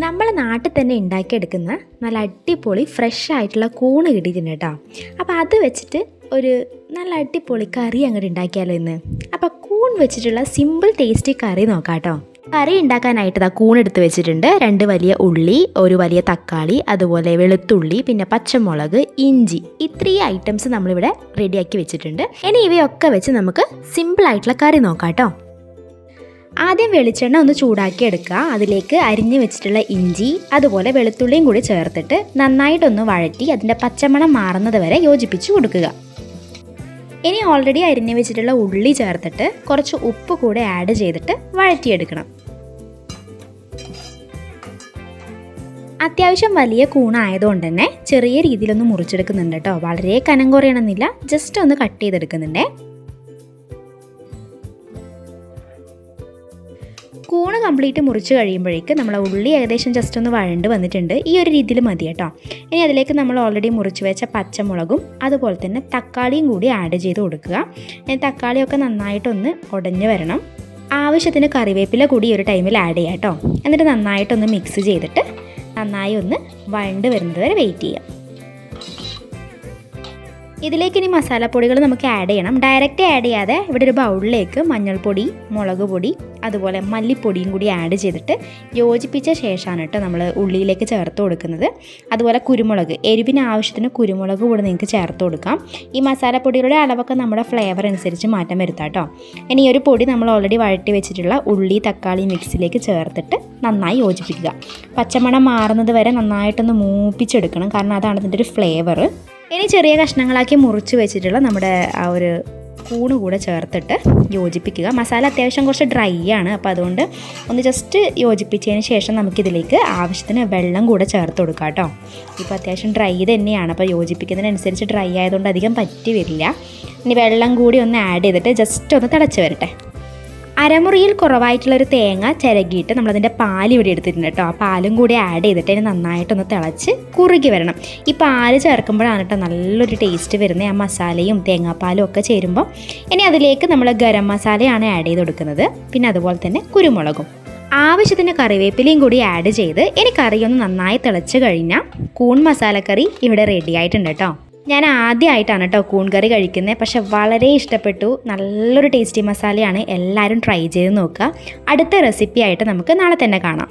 നമ്മളെ നാട്ടിൽ തന്നെ ഉണ്ടാക്കിയെടുക്കുന്ന നല്ല അടിപൊളി ഫ്രഷ് ആയിട്ടുള്ള കൂണ് കിട്ടിയിട്ടുണ്ട് കേട്ടോ. അപ്പോൾ അത് വെച്ചിട്ട് ഒരു നല്ല അടിപൊളി കറി അങ്ങോട്ട് ഉണ്ടാക്കിയാലോ ഇന്ന്. അപ്പോൾ കൂൺ വെച്ചിട്ടുള്ള സിമ്പിൾ ടേസ്റ്റി കറി നോക്കാം കേട്ടോ. കറി ഉണ്ടാക്കാനായിട്ട് കൂൺ എടുത്ത് വെച്ചിട്ടുണ്ട്. 2 വലിയ ഉള്ളി, ഒരു വലിയ തക്കാളി, അതുപോലെ വെളുത്തുള്ളി, പിന്നെ പച്ചമുളക്, ഇഞ്ചി, ഈ 3 ഐറ്റംസ് നമ്മളിവിടെ റെഡിയാക്കി വെച്ചിട്ടുണ്ട്. ഇനി ഇവയൊക്കെ വെച്ച് നമുക്ക് സിമ്പിളായിട്ടുള്ള കറി നോക്കാം കേട്ടോ. ആദ്യം വെളിച്ചെണ്ണ ഒന്ന് ചൂടാക്കി എടുക്കുക. അതിലേക്ക് അരിഞ്ഞു വെച്ചിട്ടുള്ള ഇഞ്ചി അതുപോലെ വെളുത്തുള്ളിയും കൂടി ചേർത്തിട്ട് നന്നായിട്ടൊന്ന് വഴറ്റി അതിൻ്റെ പച്ചമണം മാറുന്നത് വരെ യോജിപ്പിച്ച് കൊടുക്കുക. ഇനി ഓൾറെഡി അരിഞ്ഞു വെച്ചിട്ടുള്ള ഉള്ളി ചേർത്തിട്ട് കുറച്ച് ഉപ്പ് കൂടെ ആഡ് ചെയ്തിട്ട് വഴറ്റിയെടുക്കണം. അത്യാവശ്യം വലിയ കൂണായതുകൊണ്ട് തന്നെ ചെറിയ രീതിയിലൊന്ന് മുറിച്ചെടുക്കുന്നുണ്ട് കേട്ടോ. വളരെ കനം കുറയണമെന്നില്ല, ജസ്റ്റ് ഒന്ന് കട്ട് ചെയ്തെടുക്കുന്നുണ്ടേ. കൂണ് കംപ്ലീറ്റ് മുറിച്ച് കഴിയുമ്പോഴേക്ക് നമ്മളെ ഉള്ളി ഏകദേശം ജസ്റ്റ് ഒന്ന് വഴണ്ട് വന്നിട്ടുണ്ട്. ഈ ഒരു രീതിയിൽ മതി കേട്ടോ. ഇനി അതിലേക്ക് നമ്മൾ ഓൾറെഡി മുറിച്ച് വെച്ച പച്ചമുളകും അതുപോലെ തന്നെ തക്കാളിയും കൂടി ആഡ് ചെയ്ത് കൊടുക്കുക. തക്കാളിയൊക്കെ നന്നായിട്ടൊന്ന് ഉടഞ്ഞ് വരണം. ആവശ്യത്തിന് കറിവേപ്പില കൂടി ഈ ഒരു ടൈമിൽ ആഡ് ചെയ്യാം കേട്ടോ. എന്നിട്ട് നന്നായിട്ടൊന്ന് മിക്സ് ചെയ്തിട്ട് നന്നായി ഒന്ന് വഴണ്ട് വരുന്നത് വരെ വെയിറ്റ് ചെയ്യാം. ഇതിലേക്ക് ഇനി മസാലപ്പൊടികൾ നമുക്ക് ആഡ് ചെയ്യണം. ഡയറക്റ്റ് ആഡ് ചെയ്യാതെ ഇവിടെ ഒരു ബൗളിലേക്ക് മഞ്ഞൾപ്പൊടി, മുളക് പൊടി, അതുപോലെ മല്ലിപ്പൊടിയും കൂടി ആഡ് ചെയ്തിട്ട് യോജിപ്പിച്ച ശേഷമാണ് കേട്ടോ നമ്മൾ ഉള്ളിയിലേക്ക് ചേർത്ത് കൊടുക്കുന്നത്. അതുപോലെ കുരുമുളക്, എരിവിന് ആവശ്യത്തിന് കുരുമുളക് കൂടി നിങ്ങൾക്ക് ചേർത്ത് കൊടുക്കാം. ഈ മസാലപ്പൊടികളുടെ അളവൊക്കെ നമ്മുടെ ഫ്ലേവർ അനുസരിച്ച് മാറ്റം വരുത്താം കേട്ടോ. ഇനി ഈ ഒരു പൊടി നമ്മൾ ഓൾറെഡി വഴറ്റി വെച്ചിട്ടുള്ള ഉള്ളി തക്കാളി മിക്സിലേക്ക് ചേർത്തിട്ട് നന്നായി യോജിപ്പിക്കുക. പച്ചമണം മാറുന്നത് വരെ നന്നായിട്ടൊന്ന് മൂപ്പിച്ചെടുക്കണം, കാരണം അതാണ് ഇതിൻ്റെ ഒരു ഫ്ലേവർ. ഇനി ചെറിയ കഷ്ണങ്ങളാക്കി മുറിച്ച് വെച്ചിട്ടുള്ള നമ്മുടെ ആ ഒരു കൂണ് കൂടെ ചേർത്തിട്ട് യോജിപ്പിക്കുക. മസാല അത്യാവശ്യം കുറച്ച് ഡ്രൈ ആണ്, അപ്പോൾ അതുകൊണ്ട് ഒന്ന് ജസ്റ്റ് യോജിപ്പിച്ചതിന് ശേഷം നമുക്കിതിലേക്ക് ആവശ്യത്തിന് വെള്ളം കൂടെ ചേർത്ത് കൊടുക്കാം കേട്ടോ. ഇപ്പോൾ അത്യാവശ്യം ഡ്രൈ തന്നെയാണ്, അപ്പോൾ യോജിപ്പിക്കുന്നതിനനുസരിച്ച് ഡ്രൈ ആയതുകൊണ്ട് അധികം പറ്റി വരില്ല. ഇനി വെള്ളം കൂടി ഒന്ന് ആഡ് ചെയ്തിട്ട് ജസ്റ്റ് ഒന്ന് തിളച്ച് വരട്ടെ. അരമുറിയിൽ കുറവായിട്ടുള്ളൊരു തേങ്ങ ചിരകിയിട്ട് നമ്മളതിൻ്റെ പാൽ ഇവിടെ എടുത്തിട്ടുണ്ട് കേട്ടോ. ആ പാലും കൂടി ആഡ് ചെയ്തിട്ട് അതിന് നന്നായിട്ടൊന്ന് തിളച്ച് കുറുകി വരണം. ഈ പാല് ചേർക്കുമ്പോഴാണ് കേട്ടോ നല്ലൊരു ടേസ്റ്റ് വരുന്നത്, ആ മസാലയും തേങ്ങാപ്പാലും ഒക്കെ ചേരുമ്പോൾ. ഇനി അതിലേക്ക് നമ്മൾ ഗരം മസാലയാണ് ആഡ് ചെയ്ത് കൊടുക്കുന്നത്, പിന്നെ അതുപോലെ തന്നെ കുരുമുളകും, ആവശ്യത്തിന് കറിവേപ്പിലയും കൂടി ആഡ് ചെയ്ത് ഇനി കറി ഒന്ന് നന്നായി തിളച്ച് കഴിഞ്ഞാൽ കൂൺ മസാലക്കറി ഇവിടെ റെഡി ആയിട്ടുണ്ട് കേട്ടോ. ഞാൻ ആദ്യമായിട്ടാണ് കേട്ടോ കൂൺ കറി കഴിക്കുന്നത്, പക്ഷെ വളരെ ഇഷ്ടപ്പെട്ടു. നല്ലൊരു ടേസ്റ്റി മസാലയാണ്. എല്ലാവരും ട്രൈ ചെയ്ത് നോക്കുക. അടുത്ത റെസിപ്പി ആയിട്ട് നമുക്ക് നാളെ തന്നെ കാണാം.